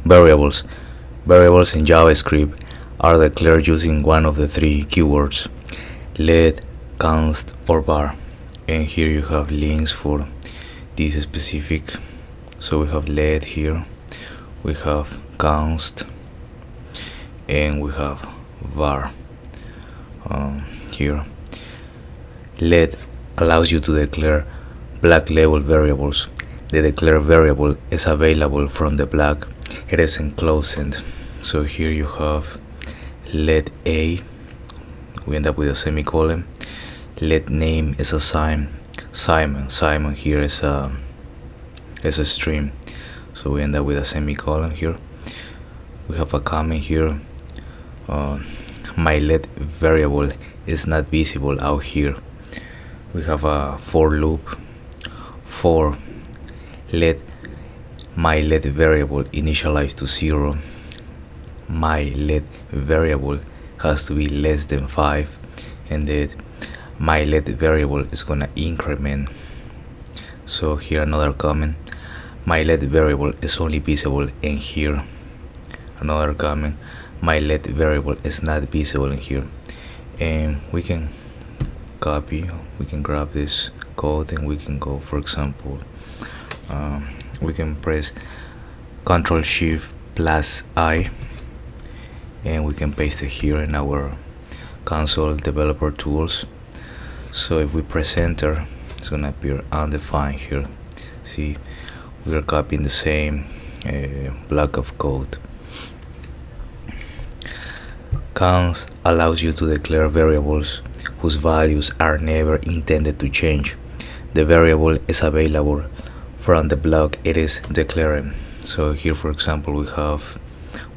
Variables. Variables in JavaScript are declared using one of the three keywords: let, const, or var. And here you have links for this specific. So we have let here, we have const, and we have var here. Let allows you to declare black label variables. The declared variable is available from the black. It is enclosed. So here you have let a, we end up with a semicolon. Let name is assigned Simon. Simon here is a string. So we end up with a semicolon here. We have a comment here. My let variable is not visible out here. We have a for loop. For let my let variable initialize to 0. My let variable has to be less than 5, and then my let variable is gonna increment. So here another comment: my let variable is only visible in here. Another comment: my let variable is not visible in here. And we can copy, we can grab this code, and we can go, for example, we can press Ctrl Shift plus I, and we can paste it here in our console developer tools. So if we press enter, it's gonna appear undefined here. See, we are copying the same block of code. Const allows you to declare variables whose values are never intended to change. The variable is available from the block it is declaring. So here, for example,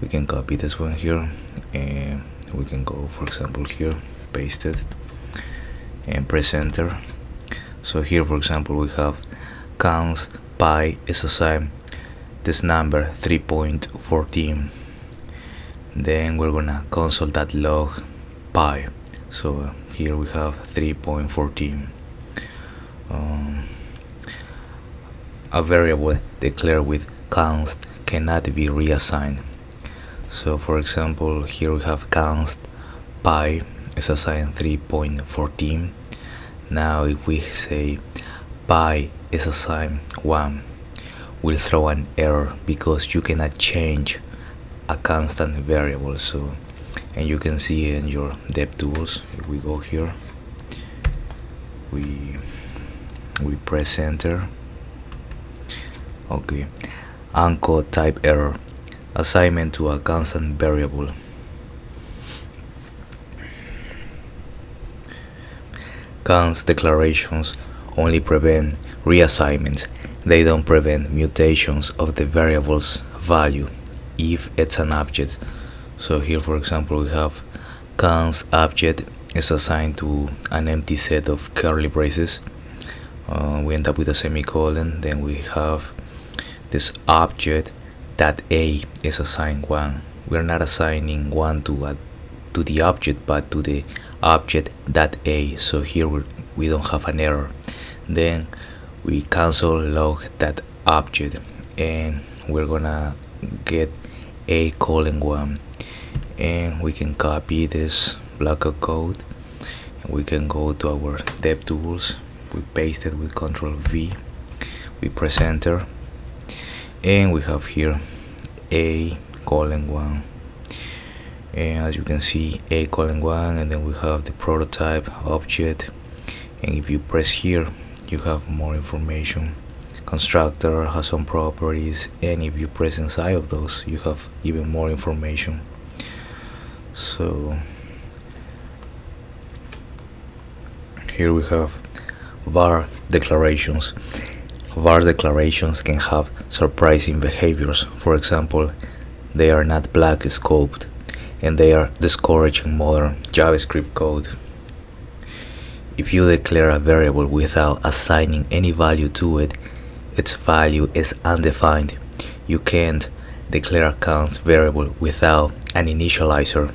we can copy this one here, and we can go, for example, here, paste it, and press enter. So here, for example, we have const pi is assigned this number 3.14. Then we're gonna console.log pi. So here we have 3.14. A variable declared with const cannot be reassigned. So for example, here we have const pi is assigned 3.14. Now if we say pi is assigned 1, we'll throw an error because you cannot change a constant variable. So, and you can see in your dev tools, if we go here, we press enter. Okay, uncode type error, assignment to a constant variable. Const declarations only prevent reassignments. They don't prevent mutations of the variable's value if it's an object. So here, for example, we have const object is assigned to an empty set of curly braces. We end up with a semicolon. Then we have this object that a is assigned 1. We're not assigning 1 to the object, but to the object that a. So here we don't have an error. Then we cancel log that object, and we're gonna get a colon 1, and we can copy this block of code, and we can go to our dev tools, we paste it with Ctrl V, we press enter, and we have here a colon 1, and as you can see, a colon 1, and then we have the prototype object, and if you press here you have more information. Constructor has some properties, and if you press inside of those you have even more information. So here we have var declarations. var declarations can have surprising behaviors. For example, they are not black scoped, and they are discouraging modern JavaScript code. If you declare a variable without assigning any value to it, its value is undefined. You can't declare a const variable without an initializer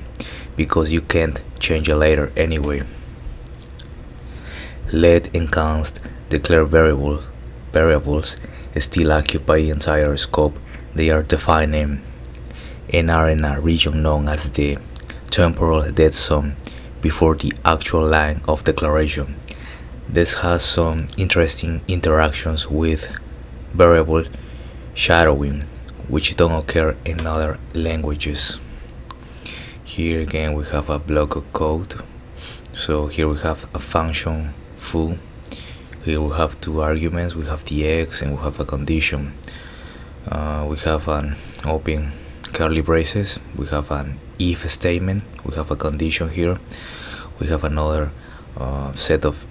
because you can't change it later anyway. Let and const declare variables still occupy the entire scope. They are defining and are in a region known as the temporal dead zone before the actual line of declaration. This has some interesting interactions with variable shadowing, which don't occur in other languages. Here again we have a block of code. So here we have a function foo. Here we have two arguments. We have the x and we have a condition. We have an open curly braces. We have an if statement. We have a condition here. We have another set of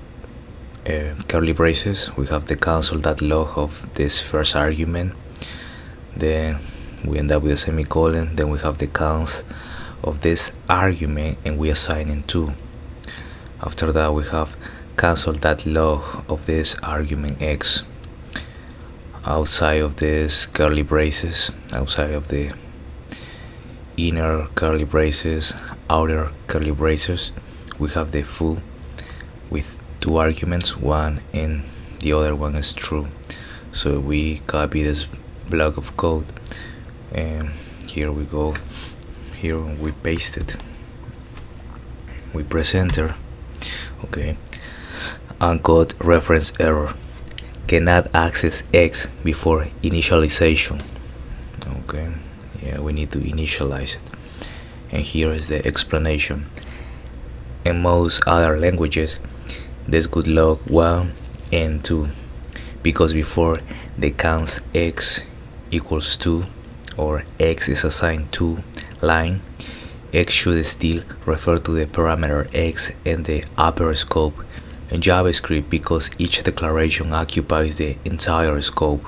curly braces. We have the console.log of this first argument. Then we end up with a semicolon. Then we have the cons of this argument and we assign it 2. After that we have console.log of this argument x. Outside of this curly braces, outside of the inner curly braces, outer curly braces, we have the foo with 2 arguments, one and the other one is true. So we copy this block of code and here we go. Here we paste it. We press enter. Okay. Uncode reference error. Cannot access X before initialization. Okay. Yeah, we need to initialize it. And here is the explanation. In most other languages, this could log 1 and 2 because before the counts X equals 2 or X is assigned 2 line, X should still refer to the parameter X and the upper scope. In JavaScript, because each declaration occupies the entire scope,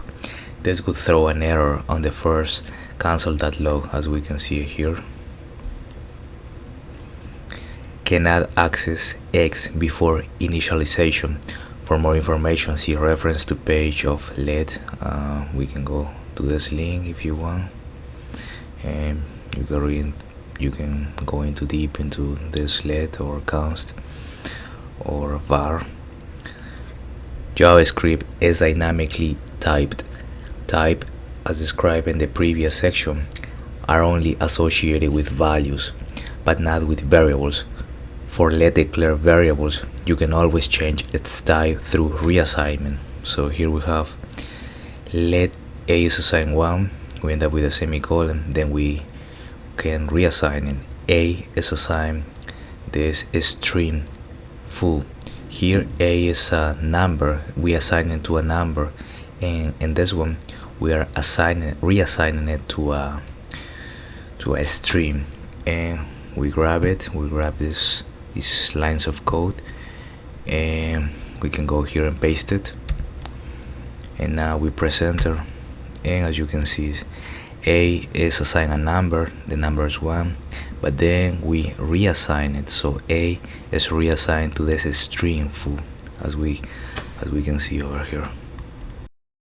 this could throw an error on the first console.log, as we can see here. Cannot access X before initialization. For more information, see reference to page of LED. We can go to this link if you want, and you can go into deep into this LED or const or var. JavaScript is dynamically typed. Type, as described in the previous section, are only associated with values, but not with variables. For let declare variables, you can always change its type through reassignment. So here we have let a is assigned 1, we end up with a semicolon, then we can reassign it. A is assigned this is string foo. Here a is a number, we assign it to a number, and in this one we are reassigning it to a string, and we grab these lines of code and we can go here and paste it, and now we press enter, and as you can see a is assigned a number, the number is 1, but then we reassign it, so a is reassigned to this string foo, as we can see over here.